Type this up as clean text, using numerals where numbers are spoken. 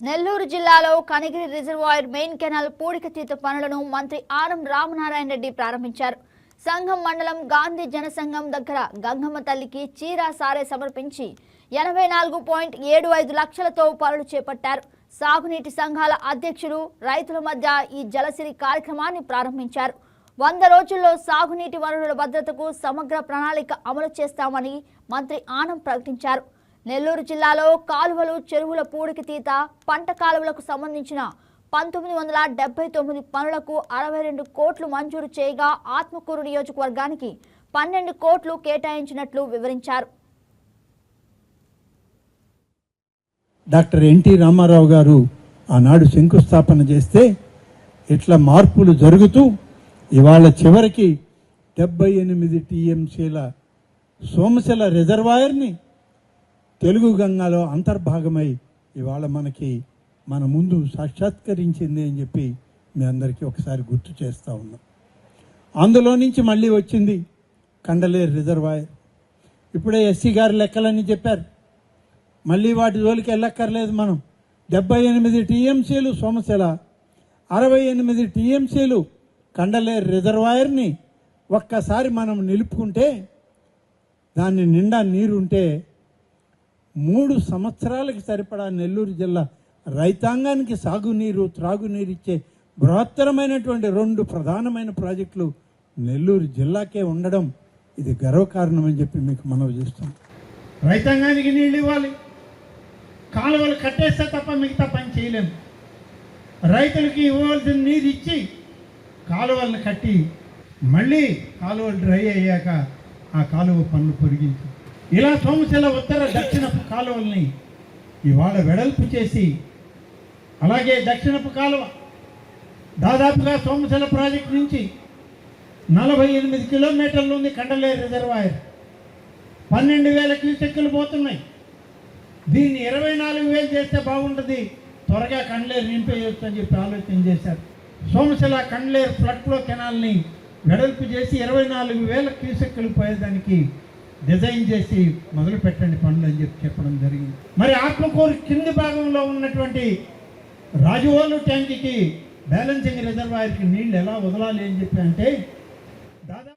నెల్లూరు జిల్లాలో Kanigiri reservoir main canal పూడికతీత పనులను మంత్రి ఆనం రామనారాయణ రెడ్డి ప్రారంభించారు. సంఘం మండలం గాంధీ జనసంఘం దగ్గర గంగమ్మ తల్లికి చీర సారే సమర్పించి 84.75 లక్షలతో పనులు చేపట్టారు. సాగునీటి సంఘాల అధ్యక్షులు రైతుల మధ్య ఈ జలసిరి కార్యక్రమాన్ని ప్రారంభించారు. 100 రోజుల్లో సాగునీటి వనరుల భద్రతకు సమగ్ర ప్రణాళిక అమలు చేస్తామని మంత్రి ఆనం ప్రకటించారు. నెల్లూరు జిల్లాలో కాలువలు చెరువుల పూడికతీత పంట కాలువలకు సంబంధించిన 1979 పనులకు 62 కోట్లు మంజూరు చేయగా ఆత్మకూరు నియోజకవర్గానికి 12 కోట్లు కేటాయించినట్లు వివరించారు. డాక్టర్ ఎన్టీ రామారావు గారు ఆనాడు శంకుస్థాపన చేస్తే ఇట్లా మార్పులు జరుగుతూ ఇవాళ చివరికి 78 టీఎంసీల సోమశిల రిజర్వాయర్ని తెలుగు గంగాలో అంతర్భాగమై ఇవాళ మన ముందు సాక్షాత్కరించింది అని చెప్పి మీ అందరికీ ఒకసారి గుర్తు చేస్తూ ఉన్నాం. అందులో నుంచి మళ్ళీ వచ్చింది కండలేరు రిజర్వాయర్. ఇప్పుడే ఎస్సీ గారు లెక్కలని చెప్పారు, మళ్ళీ వాటి జోలికి వెళ్ళక్కర్లేదు. మనం 78 టీఎంసీలు సోమశిల, 68 టీఎంసీలు కండలేరు రిజర్వాయర్ని ఒక్కసారి మనం నిలుపుకుంటే దాన్ని నిండా నీరుంటే 3 సంవత్సరాలకి సరిపడా నెల్లూరు జిల్లా రైతాంగానికి సాగునీరు త్రాగునీరు ఇచ్చే బృహత్తరమైనటువంటి 2 ప్రధానమైన ప్రాజెక్టులు నెల్లూరు జిల్లాకే ఉండడం ఇది గర్వకారణం అని చెప్పి మీకు మనవి చేస్తాం. రైతాంగానికి నీళ్ళు ఇవ్వాలి, కాలువలు కట్టేస్తే తప్ప మిగతా పని చేయలేము. రైతులకి ఇవ్వాల్సిన నీరు ఇచ్చి కాలువలను కట్టి మళ్ళీ కాలువలు డ్రై అయ్యాక ఆ కాలువ పనులు పొరిగించు. ఇలా సోమశిల ఉత్తర దక్షిణపు కాలువల్ని ఇవాళ వెడల్పు చేసి, అలాగే దక్షిణపు కాలువ దాదాపుగా సోమశిల ప్రాజెక్టు నుంచి 48 కిలోమీటర్లు ఉంది. కండలేరు రిజర్వాయర్ 12,000 క్యూసెక్కులు పోతున్నాయి. దీన్ని 24,000 చేస్తే బాగుంటుంది, త్వరగా కండలేరు నింపేయచ్చు అని చెప్పి ఆలోచన చేశారు. సోమశిల కండలేరు ఫ్లడ్ ఫ్లో కెనాల్ని వెడల్పు చేసి 24,000 క్యూసెక్కులు పోయేదానికి డిజైన్ చేసి మొదలు పెట్టండి పనులు అని చెప్పి చెప్పడం జరిగింది. మరి ఆత్మకూరు కింది భాగంలో ఉన్నటువంటి రాజువోలు ట్యాంక్కి బ్యాలెన్సింగ్ రిజర్వాయర్కి నీళ్ళు ఎలా వదలాలి అని చెప్పి అంటే దాదాపు